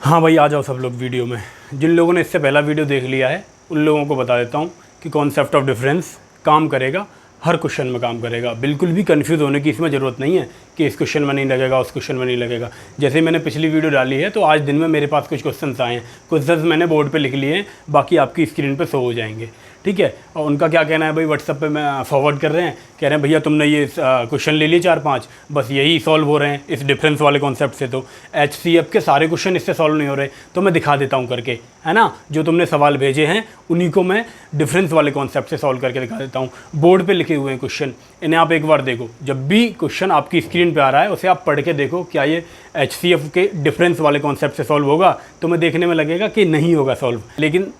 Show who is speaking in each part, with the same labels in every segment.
Speaker 1: हाँ भाई, आ जाओ सब लोग वीडियो में। जिन लोगों ने इससे पहला वीडियो देख लिया है उन लोगों को बता देता हूँ कि कॉन्सेप्ट ऑफ डिफरेंस काम करेगा, हर क्वेश्चन में काम करेगा। बिल्कुल भी कंफ्यूज होने की इसमें ज़रूरत नहीं है कि इस क्वेश्चन में नहीं लगेगा, उस क्वेश्चन में नहीं लगेगा। जैसे मैंने पिछली वीडियो डाली है तो आज दिन में मेरे पास कुछ क्वेश्चन आए हैं, क्वेश्चन मैंने बोर्ड पे लिख लिए हैं, बाकी आपकी स्क्रीन पे शो हो जाएंगे, ठीक है। और उनका क्या कहना है भाई, व्हाट्सएप पे मैं फॉरवर्ड कर रहे हैं, कह रहे हैं भैया तुमने ये क्वेश्चन ले लिए 4-5, बस यही सॉल्व हो रहे हैं इस डिफरेंस वाले कॉन्सेप्ट से। तो HCF के सारे क्वेश्चन इससे सॉल्व नहीं हो रहे, तो मैं दिखा देता हूँ करके, है ना। जो तुमने सवाल भेजे हैं उन्हीं को मैं डिफरेंस वाले कॉन्सेप्ट से सॉल्व करके दिखा देता हूँ। बोर्ड पे लिखे हुए हैं क्वेश्चन, इन्हें आप एक बार देखो। जब भी क्वेश्चन आपकी स्क्रीन पे आ रहा है उसे आप पढ़ के देखो, क्या ये HCF के डिफरेंस वाले कॉन्सेप्ट से सॉल्व होगा। तुम्हें देखने में लगेगा कि नहीं होगा सॉल्व, लेकिन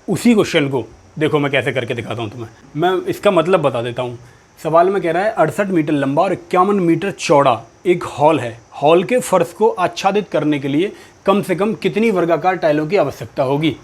Speaker 1: उसी क्वेश्चन को देखो मैं कैसे करके दिखाता हूँ तुम्हें। मैं इसका मतलब बता देता हूँ। सवाल में कह रहा है 68 मीटर लंबा और 51 मीटर चौड़ा एक हॉल है। हॉल के फर्श को आच्छादित करने के लिए कम से कम कितनी वर्गाकार टाइलों की आवश्यकता होगी।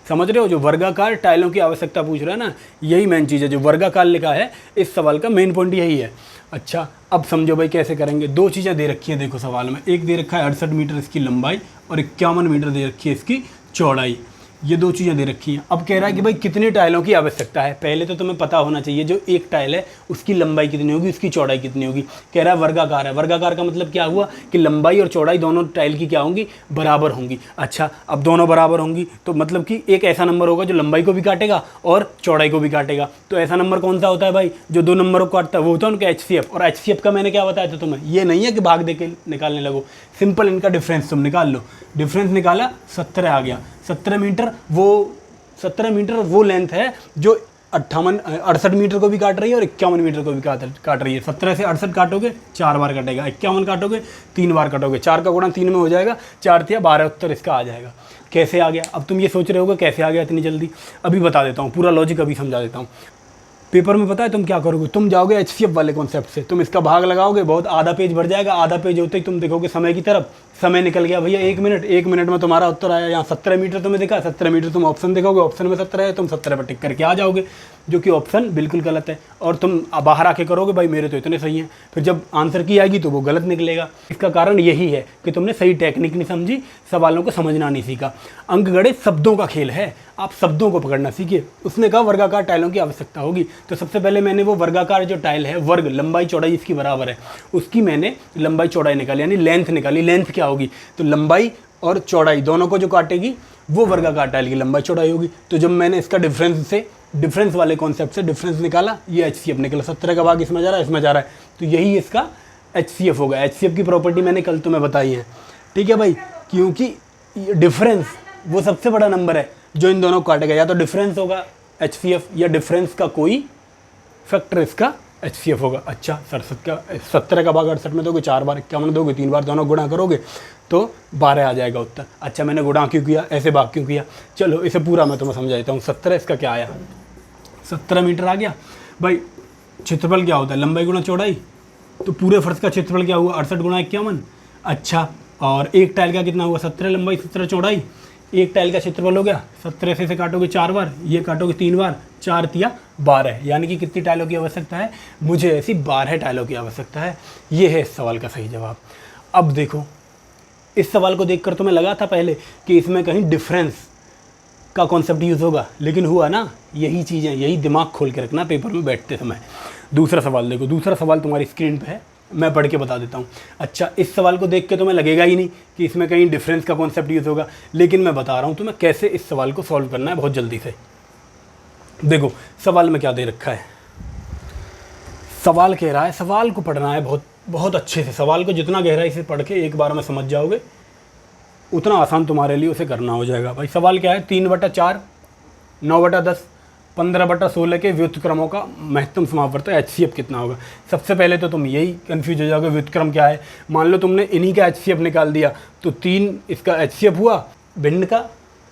Speaker 1: समझ रहे हो, जो वर्गाकार टाइलों की आवश्यकता पूछ रहा है ना, यही मेन चीज़ है। जो वर्गाकार लिखा है इस सवाल का मेन पॉइंट यही है। अच्छा, अब समझो भाई कैसे करेंगे। दो चीज़ें दे रखी हैं देखो सवाल में, एक दे रखा है 68 मीटर इसकी लंबाई और 51 मीटर दे रखी है इसकी चौड़ाई। ये दो चीज़ें दे रखी हैं। अब कह रहा है कि भाई कितने टाइलों की आवश्यकता है। पहले तो तुम्हें पता होना चाहिए जो एक टाइल है उसकी लंबाई कितनी होगी, उसकी चौड़ाई कितनी होगी। कह रहा है वर्गाकार है। वर्गाकार का मतलब क्या हुआ कि लंबाई और चौड़ाई दोनों टाइल की क्या होंगी, बराबर होंगी। अच्छा, अब दोनों बराबर होंगी तो मतलब कि एक ऐसा नंबर होगा जो लंबाई को भी काटेगा और चौड़ाई को भी काटेगा। तो ऐसा नंबर कौन सा होता है भाई, जो दो नंबरों को काटता है, वो होता है उनका HCF। और HCF का मैंने क्या बताया था तुम्हें, ये नहीं है कि भाग दे के निकालने लगो, सिंपल इनका डिफरेंस तुम निकाल लो। डिफरेंस निकाला, 17 आ गया। 17 मीटर वो लेंथ है जो 68 मीटर को भी काट रही है और 51 मीटर को भी काट रही है। 17 से 68 काटोगे 4 बार कटेगा, 51 काटोगे 3 बार काटोगे, 4 का गुणा 3 में हो जाएगा, 4 तिया 12, उत्तर इसका आ जाएगा। कैसे आ गया, अब तुम ये सोच रहे होगे कैसे आ गया इतनी जल्दी। अभी बता देता हूँ, पूरा लॉजिक अभी समझा देता हूँ। पेपर में पता है तुम क्या करोगे, तुम जाओगे HCF वाले कॉन्सेप्ट से, तुम इसका भाग लगाओगे, बहुत आधा पेज भर जाएगा। आधा पेज होते ही तुम देखोगे समय की तरफ, समय निकल गया भैया 1 मिनट। 1 मिनट में तुम्हारा उत्तर आया। यहाँ 17 मीटर तुम्हें दिखा, 17 मीटर तुम ऑप्शन देखोगे, ऑप्शन में 17 है, तुम 17 पर टिक करके आ जाओगे, जो कि ऑप्शन बिल्कुल गलत है। और तुम बाहर आके करोगे भाई मेरे तो इतने सही हैं, फिर जब आंसर की आएगी तो वो गलत निकलेगा। इसका कारण यही है कि तुमने सही टेक्निक नहीं समझी, सवालों को समझना नहीं सीखा। अंकगणित शब्दों का खेल है, आप शब्दों को पकड़ना सीखिए। उसने कहा वर्गाकार टाइलों की आवश्यकता होगी, तो सबसे पहले मैंने वो वर्गाकार जो टाइल है, वर्ग लंबाई चौड़ाई इसकी बराबर है, उसकी मैंने लंबाई चौड़ाई निकाली, यानी लेंथ निकाली। लेंथ क्या होगी, तो लंबाई और चौड़ाई दोनों को जो काटेगी वो वर्गाकार टाइल की लंबाई चौड़ाई होगी। तो जब मैंने इसका डिफरेंस वाले कॉन्सेप्ट से डिफरेंस निकाला, ये HCF निकला। 17 का भाग इसमें जा रहा है, इसमें जा रहा है, तो यही इसका HCF होगा। HCF की प्रॉपर्टी मैंने कल तुम्हें बताई है, ठीक है भाई। क्योंकि डिफरेंस वो सबसे बड़ा नंबर है जो इन दोनों को काटेगा, या तो डिफरेंस होगा HCF या डिफरेंस का कोई फैक्टर इसका HCF होगा। अच्छा, 17 का भाग 68 में दोगे 4 बार, 51 दोगे 3 बार, दोनों गुणा करोगे तो 12 आ जाएगा उत्तर। अच्छा, मैंने गुणा क्यों किया, ऐसे भाग क्यों किया, चलो इसे पूरा मैं तुम्हें समझा देता हूँ। 17 इसका क्या आया, 17 मीटर आ गया भाई। क्षेत्रफल क्या होता है, लंबाई गुणा चौड़ाई, तो पूरे फर्श का क्षेत्रफल क्या हुआ, 68 गुणा 51। अच्छा, और एक टाइल का कितना हुआ, 17 लंबाई 17 चौड़ाई, एक टाइल का क्षेत्रफल हो गया। 17 से काटोगे 4 बार, ये काटोगे 3 बार, 4 तिया 12, यानी कि कितनी टाइलों की आवश्यकता है, मुझे ऐसी 12 टाइलों की आवश्यकता है। ये है इस सवाल का सही जवाब। अब देखो, इस सवाल को देखकर तुम्हें लगा था पहले कि इसमें कहीं डिफरेंस का कॉन्सेप्ट यूज़ होगा, लेकिन हुआ ना। यही चीज़ें, यही दिमाग खोल के रखना पेपर में बैठते समय। दूसरा सवाल देखो, दूसरा सवाल तुम्हारी स्क्रीन पे है, मैं पढ़ के बता देता हूँ। अच्छा, इस सवाल को देख के तुम्हें लगेगा ही नहीं कि इसमें कहीं डिफरेंस का कॉन्सेप्ट यूज़ होगा, लेकिन मैं बता रहा हूँ तुम्हें कैसे इस सवाल को सॉल्व करना है बहुत जल्दी से। देखो सवाल में क्या दे रखा है, सवाल कह रहा है, सवाल को पढ़ना है बहुत बहुत अच्छे से। सवाल को जितना गहराई से पढ़ के एक बार में समझ जाओगे उतना आसान तुम्हारे लिए उसे करना हो जाएगा। भाई सवाल क्या है, 3/4, 9/10, 15/16 के व्युत्क्रमों का महत्तम समापवर्त HCF कितना होगा। सबसे पहले तो तुम यही कंफ्यूज हो जाओगे, व्युत्क्रम क्या है। मान लो तुमने इन्हीं का HCF निकाल दिया तो 3 इसका HCF हुआ।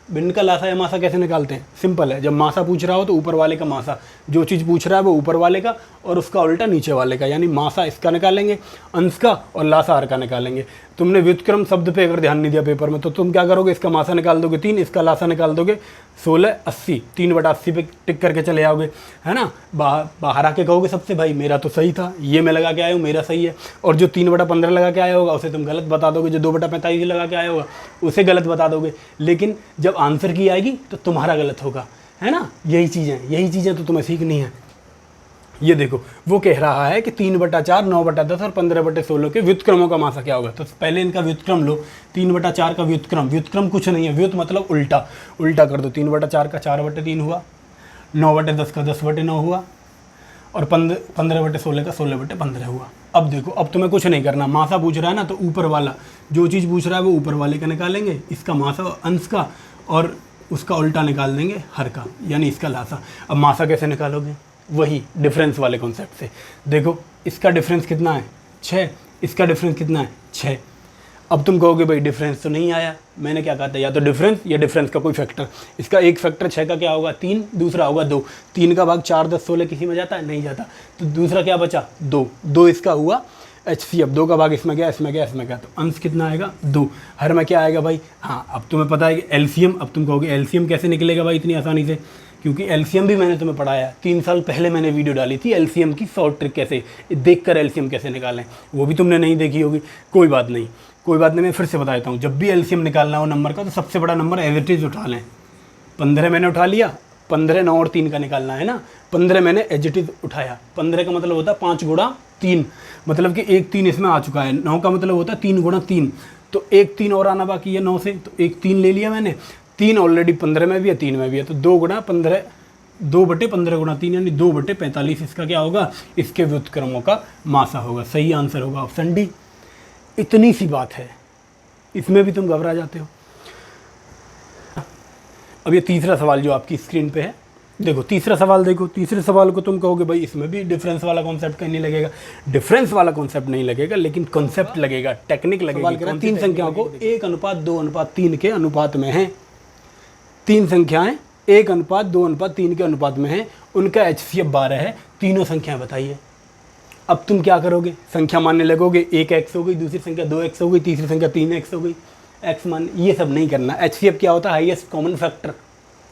Speaker 1: भिन्न का लासा या मासा कैसे निकालते हैं, सिंपल है। जब मासा पूछ रहा हो तो ऊपर वाले का मासा, जो चीज़ पूछ रहा है वो ऊपर वाले का और उसका उल्टा नीचे वाले का, यानी मासा इसका निकालेंगे अंश का और लासा आर का निकालेंगे। तुमने व्युत्क्रम शब्द पे अगर ध्यान नहीं दिया पेपर में तो तुम क्या करोगे, इसका मासा निकाल दोगे 3, इसका लासा निकाल दोगे 16, 80, 3/80 पे टिक करके चले आओगे, है ना। बाहर आके कहोगे सबसे भाई मेरा तो सही था, ये मैं लगा के आया हूँ मेरा सही है, और जो 3/15 लगा के आया होगा उसे तुम गलत बता दोगे, जो 2/45 लगा के आया होगा उसे गलत बता दोगे। लेकिन जब आंसर की आएगी तो तुम्हारा गलत होगा, है ना। यही चीज़ें तो तुम्हें सीखनी है। ये देखो वो कह रहा है कि 3/4, 9/10 और 15/16 के व्युत्क्रमों का मासा क्या होगा। तो पहले इनका व्युत्क्रम लो। 3/4 का व्युत्क्रम कुछ नहीं है, व्युत मतलब उल्टा कर दो। 3/4 का 4/3 हुआ, 9/10 का 10/9 हुआ, और 15/16 का 16/15 हुआ। अब देखो, अब तुम्हें कुछ नहीं करना, मासा पूछ रहा है ना, तो ऊपर वाला जो चीज़ पूछ रहा है वो ऊपर वाले का निकालेंगे, इसका मासा अंश का, और उसका उल्टा निकाल देंगे हर का, यानी इसका लासा। अब मासा कैसे निकालोगे, वही डिफरेंस वाले कॉन्सेप्ट से। देखो इसका डिफरेंस कितना है 6, इसका डिफरेंस कितना है 6। अब तुम कहोगे भाई डिफरेंस तो नहीं आया, मैंने क्या कहा था, या तो डिफरेंस या डिफरेंस का कोई फैक्टर। इसका एक फैक्टर 6 का क्या होगा 3, दूसरा होगा 2। 3 का भाग 4, 10, 16 किसी में जाता है, नहीं जाता, तो दूसरा क्या बचा 2 इसका हुआ HCF। 2 का भाग इसमें गया, इसमें गया, इसमें गया, तो अंश कितना आएगा 2। हर में क्या आएगा भाई, हाँ अब तुम्हें पता है कि एलसीएम। अब तुम कहोगे एलसीएम कैसे निकलेगा भाई इतनी आसानी से, क्योंकि एलसीएम भी मैंने तुम्हें पढ़ाया 3 साल पहले, मैंने वीडियो डाली थी एलसीएम की शॉर्ट ट्रिक कैसे देखकर एलसीएम कैसे निकालें, वो भी तुमने नहीं देखी होगी। कोई बात नहीं, मैं फिर से बता देता हूँ। जब भी एलसीएम निकालना हो नंबर का तो सबसे बड़ा नंबर एज इट इज़ उठा लें। 15 मैंने उठा लिया, 15, 9 और 3 का निकालना है ना। 15 मैंने एज इट इज़ उठाया, 15 का मतलब होता है 5 गुणा 3, मतलब कि 1 3 इसमें आ चुका है। 9 का मतलब होता है 3 गुणा 3, तो 1 3 और आना बाकी है 9 से, तो 1 3 ले लिया मैंने। 3 ऑलरेडी 15 में भी है, 3 में भी है, तो 2 गुणा 15, 2/15 गुणा 3 यानी 2/45 इसका क्या होगा, इसके व्युत्क्रमों का मासा होगा। सही आंसर होगा ऑप्शन डी। इतनी सी बात है, इसमें भी तुम घबरा जाते हो। अब ये तीसरा सवाल जो आपकी स्क्रीन पे है, देखो तीसरा सवाल देखो। तीसरे सवाल को तुम कहोगे भाई इसमें भी डिफरेंस वाला कॉन्सेप्ट कहीं नहीं लगेगा। डिफरेंस वाला कॉन्सेप्ट नहीं लगेगा, लेकिन कॉन्सेप्ट लगेगा, टेक्निक लगेगा। 3 संख्याओं को 1:2:3 के अनुपात में है। 3 संख्याएं 1:2:3 के अनुपात में है, उनका HCF 12 है। तीनों संख्याएं बताइए। अब तुम क्या करोगे, संख्या मानने लगोगे, 1x हो गई, दूसरी संख्या 2x हो गई, तीसरी संख्या 3x हो गई, x मान, ये सब नहीं करना। HCF क्या होता है, हाईएस्ट कॉमन फैक्टर,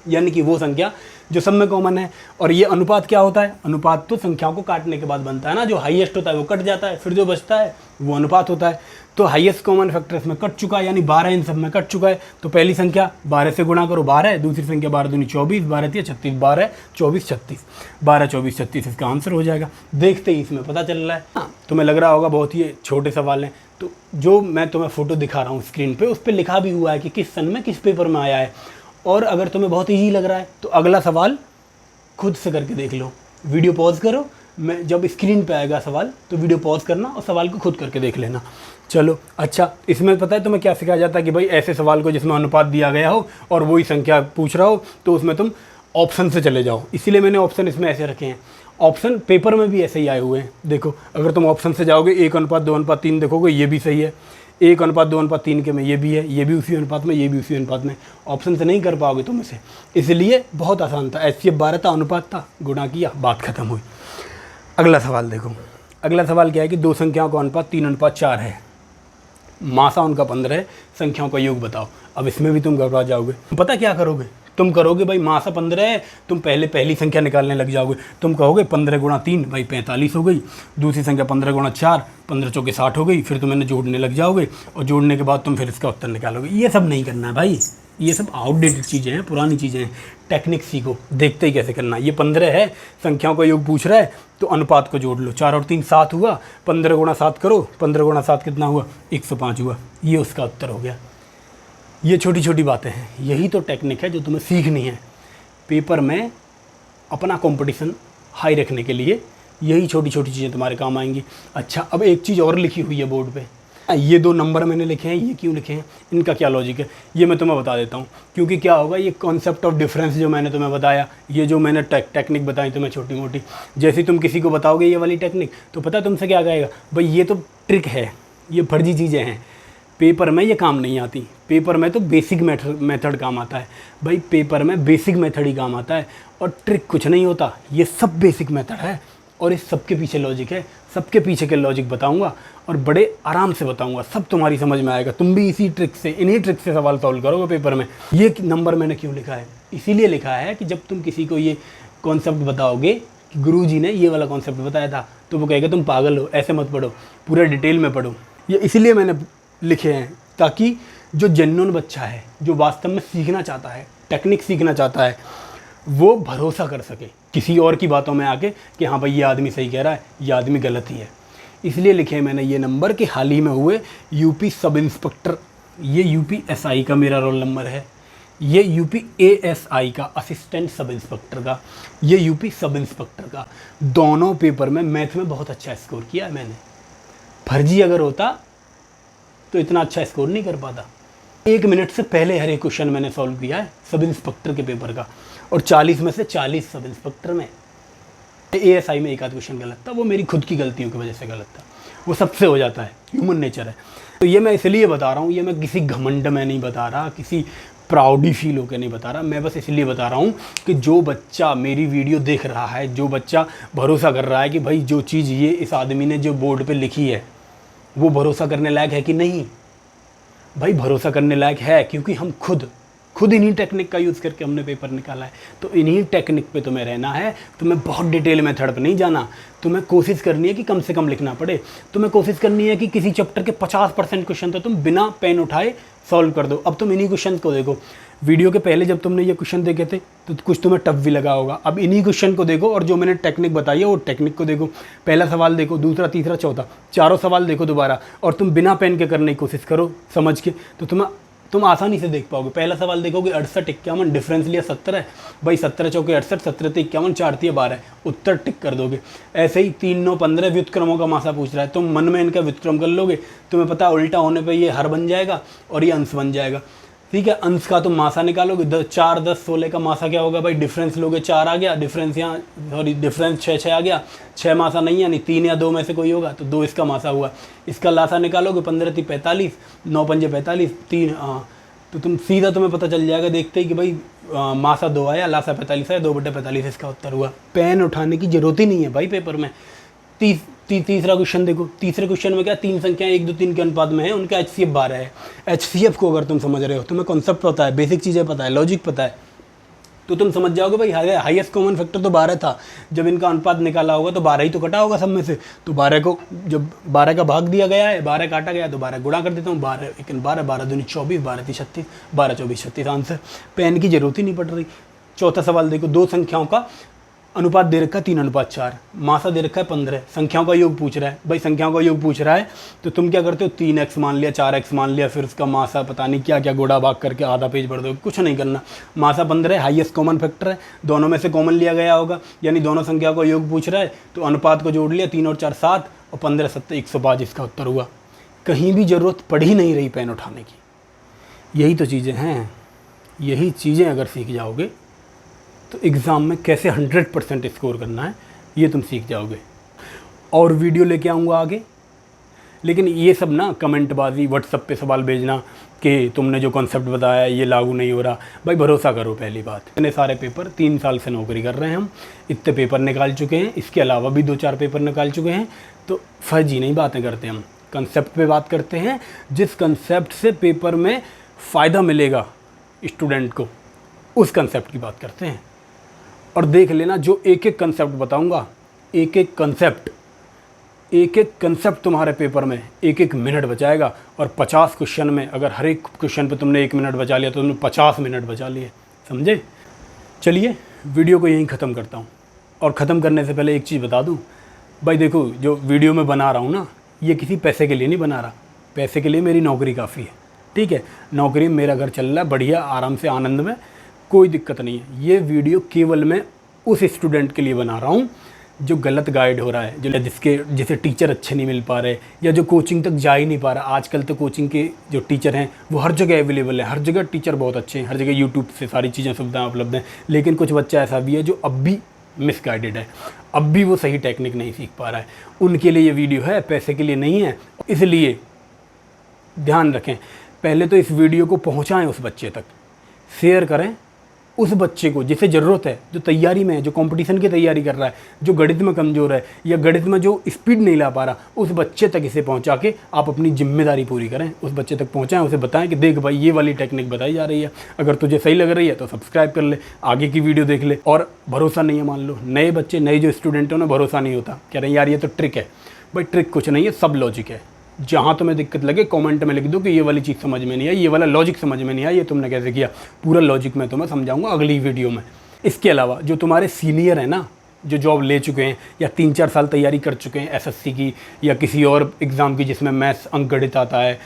Speaker 1: यानी कि वो संख्या जो सब में कॉमन है। और ये अनुपात क्या होता है, अनुपात तो संख्याओं को काटने के बाद बनता है ना, जो हाईएस्ट होता है वो कट जाता है, फिर जो बचता है वो अनुपात होता है। तो हाईएस्ट कॉमन फैक्टर इसमें कट चुका है, यानी 12 इन सब में कट चुका है। तो पहली संख्या 12 से गुणा करो 12, दूसरी संख्या 12 दूनी 24, 12 3 36, 12 24 36, 12 24 36 इसका आंसर हो जाएगा। देखते ही इसमें पता चल रहा है। हाँ, तुम्हें लग रहा होगा बहुत ही छोटे सवाल हैं, तो जो मैं तुम्हें फ़ोटो दिखा रहा हूँ स्क्रीन पर, उस पर लिखा भी हुआ है कि किस सन में किस पेपर में आया है। और अगर तुम्हें बहुत ईजी लग रहा है तो अगला सवाल खुद से करके देख लो। वीडियो पॉज करो, मैं जब स्क्रीन पे आएगा सवाल तो वीडियो पॉज करना और सवाल को खुद करके देख लेना। चलो अच्छा, इसमें पता है तुम्हें क्या सिखाया जाता है कि भाई ऐसे सवाल को जिसमें अनुपात दिया गया हो और वही संख्या पूछ रहा हो तो उसमें तुम ऑप्शन से चले जाओ। इसीलिए मैंने ऑप्शन इसमें ऐसे रखे हैं। ऑप्शन पेपर में भी ऐसे ही आए हुए हैं। देखो अगर तुम ऑप्शन से जाओगे 1:2:3 देखोगे, ये भी सही है। 1:2:3 के में ये भी है, ये भी उसी अनुपात में, ये भी उसी अनुपात में। ऑप्शन से नहीं कर पाओगे तुम इसे, इसलिए बहुत आसान था। HCF 12 था, अनुपात था, गुणा किया, बात खत्म हुई। अगला सवाल देखो। अगला सवाल क्या है कि दो संख्याओं का अनुपात 3:4 है, मासा उनका 15 है, संख्याओं का योग बताओ। अब इसमें भी तुम घबरा जाओगे। पता क्या करोगे, तुम करोगे भाई मासा 15 है, तुम पहली संख्या निकालने लग जाओगे। तुम कहोगे 15 गुणा 3 भाई 45 हो गई, दूसरी संख्या 15 गुणा 4 15 चौके 60 हो गई, फिर तुम इन्हें जोड़ने लग जाओगे और जोड़ने के बाद तुम फिर इसका उत्तर निकालोगे। ये सब नहीं करना है भाई, ये सब आउटडेटेड चीज़ें हैं, पुरानी चीज़ें हैं। टेक्निक सीखो, देखते ही कैसे करना है। ये 15 है, संख्याओं का योग पूछ रहा है तो अनुपात को जोड़ लो। 4 और 3 7 हुआ, 15 गुणा 7 करो, 15 गुणा 7 कितना हुआ 105 हुआ। ये उसका उत्तर हो गया। ये छोटी छोटी बातें हैं, यही तो टेक्निक है जो तुम्हें सीखनी है पेपर में अपना कंपटीशन हाई रखने के लिए। यही छोटी छोटी चीज़ें तुम्हारे काम आएंगी। अच्छा, अब एक चीज़ और लिखी हुई है बोर्ड पे, ये 2 नंबर मैंने लिखे हैं, ये क्यों लिखे हैं, इनका क्या लॉजिक है, ये मैं तुम्हें बता देता हूँ। क्योंकि क्या होगा, ये कॉन्सेप्ट ऑफ डिफरेंस जो मैंने तुम्हें बताया, ये जो मैंने टेक्निक बताई तुम्हें छोटी मोटी, जैसे तुम किसी को बताओगे ये वाली टेक्निक तो पता तुमसे क्या कहेगा, भाई ये तो ट्रिक है, ये फर्जी चीज़ें हैं, पेपर में ये काम नहीं आती। पेपर में तो बेसिक मेथड काम आता है भाई, पेपर में बेसिक मेथड ही काम आता है और ट्रिक कुछ नहीं होता। ये सब बेसिक मेथड है, और इस सबके पीछे लॉजिक है, सबके पीछे के लॉजिक बताऊंगा और बड़े आराम से बताऊंगा, सब तुम्हारी समझ में आएगा। तुम भी इसी ट्रिक से, इन्हीं ट्रिक से सवाल सॉल्व करोगे पेपर में। ये नंबर मैंने क्यों लिखा है, इसीलिए लिखा है कि जब तुम किसी को ये कॉन्सेप्ट बताओगे कि गुरुजी ने ये वाला कॉन्सेप्ट बताया था, तो वो कहेगा तुम पागल हो, ऐसे मत पढ़ो, पूरा डिटेल में पढ़ो। ये इसीलिए मैंने लिखे हैं ताकि जो जेन्युइन बच्चा है, जो वास्तव में सीखना चाहता है, टेक्निक सीखना चाहता है, वो भरोसा कर सके किसी और की बातों में आके कि हाँ भाई ये आदमी सही कह रहा है, ये आदमी गलत ही है। इसलिए लिखे हैं मैंने ये नंबर कि हाल ही में हुए यूपी सब इंस्पेक्टर, ये यूपी एसआई का मेरा रोल नंबर है, ये यूपी एएसआई का असिस्टेंट सब इंस्पेक्टर का, ये यूपी सब इंस्पेक्टर का। दोनों पेपर में मैथ में बहुत अच्छा स्कोर किया है मैंने। फर्जी अगर होता तो इतना अच्छा स्कोर नहीं कर पाता। 1 मिनट से पहले हर एक क्वेश्चन मैंने सॉल्व किया है सब इंस्पेक्टर के पेपर का, और 40 में से 40 सब इंस्पेक्टर में। एएसआई में एक आध क्वेश्चन गलत था, वो मेरी खुद की गलतियों की वजह से गलत था, वो सबसे हो जाता है, ह्यूमन नेचर है। तो ये मैं इसलिए बता रहा हूँ, ये मैं किसी घमंड में नहीं बता रहा, किसी प्राउडी फील होकर नहीं बता रहा, मैं बस इसलिए बता रहा हूँ कि जो बच्चा मेरी वीडियो देख रहा है, जो बच्चा भरोसा कर रहा है कि भाई जो चीज़ ये इस आदमी ने जो बोर्ड पे लिखी है वो भरोसा करने लायक है कि नहीं, भाई भरोसा करने लायक है, क्योंकि हम खुद इन्हीं टेक्निक का यूज़ करके हमने पेपर निकाला है। तो इन्हीं टेक्निक पे तुम्हें रहना है, तुम्हें बहुत डिटेल मेथड पे नहीं जाना, तुम्हें कोशिश करनी है कि कम से कम लिखना पड़े, तुम्हें कोशिश करनी है कि किसी चैप्टर के 50% क्वेश्चन तो तुम बिना पेन उठाए सॉल्व कर दो। अब तुम इन्हीं क्वेश्चन को देखो, वीडियो के पहले जब तुमने ये क्वेश्चन देखे थे तो कुछ तुम्हें टफ भी लगा होगा, अब इन्हीं क्वेश्चन को देखो और जो मैंने टेक्निक बताई है वो टेक्निक को देखो। पहला सवाल देखो, दूसरा, तीसरा, चौथा, चारों सवाल देखो दोबारा, और तुम बिना पेन के करने की कोशिश करो समझ के, तो तुम आसानी से देख पाओगे। पहला सवाल देखोगे 68 51, डिफरेंस लिया 70 है, भाई 17 चौके 68, 17 ते 51, 4 तिया 12 है, उत्तर टिक कर दोगे। ऐसे ही 3 9 15 व्युत्क्रमों का मासा पूछ रहा है, तुम मन में इनका व्युत्क्रम कर लोगे, तुम्हें पता है उल्टा होने पे ये हर बन जाएगा और ये अंश बन जाएगा, ठीक है। अंश का तुम मासा निकालोगे, 4 10 16 का मासा क्या होगा भाई, डिफरेंस लोगे 4 आ गया, डिफरेंस यहाँ सॉरी डिफरेंस 6 6 आ गया, 6 मासा नहीं है, नहीं 3 या 2 में से कोई होगा तो 2 इसका मासा हुआ। इसका लासा निकालोगे 15 3 45, 9 पंजे 45, 3 तो तुम सीधा तुम्हें पता चल जाएगा देखते ही कि भाई मासा 2 आया, लासा 45 है, 2/45 इसका उत्तर हुआ। पेन उठाने की जरूरत ही नहीं है भाई पेपर में। तीसरा क्वेश्चन देखो, तीसरे क्वेश्चन में क्या 3 संख्याएं 1 2 3 के अनुपात में है, उनका HCF 12 है। HCF को अगर तुम समझ रहे हो, तुम्हें कॉन्सेप्ट पता है, बेसिक चीज़ें पता है, लॉजिक पता है, तो तुम समझ जाओगे भाई हाईएस्ट कॉमन फैक्टर तो 12 था, जब इनका अनुपात निकाला होगा तो 12 ही तो कटा होगा सब में से, तो 12 को जब 12 का भाग दिया गया है, 12 काटा गया तो 12 गुणा कर देता हूँ, 12 लेकिन 12 12 दूनी 24, 12 3 36, 12 24 36 आंसर। पेन की जरूरत ही नहीं पड़ रही। चौथा सवाल देखो, 2 संख्याओं का अनुपात दे रखा है 3:4, मासा दे रखा है 15, संख्याओं का योग पूछ रहा है। भाई संख्याओं का योग पूछ रहा है तो तुम क्या करते हो, 3x मान लिया, 4x मान लिया, फिर उसका मासा पता नहीं क्या क्या गुणा भाग करके आधा पेज भर दो, कुछ नहीं करना। मासा 15 है, हाईएस्ट कॉमन फैक्टर है, दोनों में से कॉमन लिया गया होगा, यानी दोनों संख्याओं का योग पूछ रहा है तो अनुपात को जोड़ लिया, 3 और 4 7 और 15 7 105 इसका उत्तर हुआ। कहीं भी ज़रूरत पड़ ही नहीं रही पेन उठाने की। यही तो चीज़ें हैं, यही चीज़ें अगर सीख जाओगे तो एग्ज़ाम में कैसे 100% स्कोर करना है ये तुम सीख जाओगे। और वीडियो लेके आऊँगा आगे, लेकिन ये सब ना कमेंटबाजी, व्हाट्सएप पे सवाल भेजना कि तुमने जो कॉन्सेप्ट बताया ये लागू नहीं हो रहा, भाई भरोसा करो। पहली बात, इतने सारे पेपर, 3 साल से नौकरी कर रहे हैं हम, इतने पेपर निकाल चुके हैं, इसके अलावा भी 2-4 पेपर निकाल चुके हैं, तो फर्जी नहीं बातें करते हम, कंसेप्ट पे बात करते हैं। जिस कंसेप्ट से पेपर में फ़ायदा मिलेगा स्टूडेंट को, उस कंसेप्ट की बात करते हैं। और देख लेना, जो एक एक कंसेप्ट बताऊंगा, एक एक कंसेप्ट तुम्हारे पेपर में 1-1 मिनट बचाएगा। और 50 क्वेश्चन में अगर हर एक क्वेश्चन पे तुमने 1 मिनट बचा लिया तो तुमने 50 मिनट बचा लिए, समझे। चलिए वीडियो को यहीं ख़त्म करता हूँ। और ख़त्म करने से पहले एक चीज़ बता दूँ भाई, देखो जो वीडियो में बना रहा हूँ ना, ये किसी पैसे के लिए नहीं बना रहा, पैसे के लिए मेरी नौकरी काफ़ी है, ठीक है। नौकरी में मेरा घर चल रहा है बढ़िया, आराम से, आनंद में, कोई दिक्कत नहीं है। ये वीडियो केवल मैं उस स्टूडेंट के लिए बना रहा हूँ जो गलत गाइड हो रहा है, जो जिसे टीचर अच्छे नहीं मिल पा रहे, या जो कोचिंग तक जा ही नहीं पा रहा। आजकल तो कोचिंग के जो टीचर हैं वो हर जगह अवेलेबल है, हर जगह टीचर बहुत अच्छे हैं, हर जगह यूट्यूब से सारी चीज़ें सुविधाएँ उपलब्ध हैं। लेकिन कुछ बच्चा ऐसा भी है जो अब भी मिसगाइडेड है, अब भी वो सही टेक्निक नहीं सीख पा रहा है। उनके लिए ये वीडियो है, पैसे के लिए नहीं है। इसलिए ध्यान रखें, पहले तो इस वीडियो को पहुँचाएँ उस बच्चे तक, शेयर करें, उस बच्चे को जिसे ज़रूरत है, जो तैयारी में है, जो कंपटीशन की तैयारी कर रहा है, जो गणित में कमज़ोर है या गणित में जो स्पीड नहीं ला पा रहा, उस बच्चे तक इसे पहुंचा के आप अपनी जिम्मेदारी पूरी करें। उस बच्चे तक पहुंचाएं, उसे बताएं कि देख भाई ये वाली टेक्निक बताई जा रही है, अगर तुझे सही लग रही है तो सब्सक्राइब कर ले, आगे की वीडियो देख ले। और भरोसा नहीं है, मान लो नए बच्चे, नए जो स्टूडेंट हैं उन्हें भरोसा नहीं होता, कह रहे हैं यार ये तो ट्रिक है। भाई ट्रिक कुछ नहीं है, सब लॉजिक है। जहाँ तुम्हें दिक्कत लगे कमेंट में लिख दो कि ये वाली चीज़ समझ में नहीं आई, ये वाला लॉजिक समझ में नहीं आया, ये तुमने कैसे किया, पूरा लॉजिक मैं तुम्हें समझाऊंगा अगली वीडियो में। इसके अलावा जो तुम्हारे सीनियर हैं ना, जो जॉब ले चुके हैं या 3-4 साल तैयारी कर चुके हैं एसएससी की या किसी और एग्ज़ाम की जिसमें मैथ्स अंकगणित आता है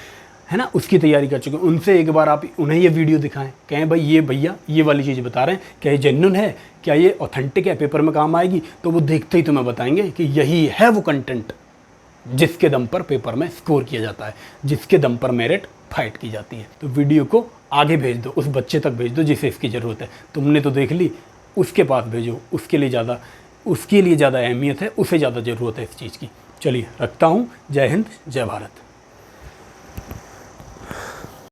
Speaker 1: ना, उसकी तैयारी कर चुके हैं, उनसे एक बार आप उन्हें ये वीडियो दिखाएं, कहें भाई ये भैया ये वाली चीज़ बता रहे हैं, क्या ये जेन्युइन है, क्या ये ऑथेंटिक है, पेपर में काम आएगी। तो वो देखते ही तुम्हें बताएंगे कि यही है वो कंटेंट जिसके दम पर पेपर में स्कोर किया जाता है, जिसके दम पर मेरिट फाइट की जाती है। तो वीडियो को आगे भेज दो, उस बच्चे तक भेज दो जिसे इसकी ज़रूरत है। तुमने तो देख ली, उसके पास भेजो, उसके लिए ज़्यादा अहमियत है, उसे ज़्यादा ज़रूरत है इस चीज़ की। चलिए रखता हूँ। जय हिंद, जय भारत।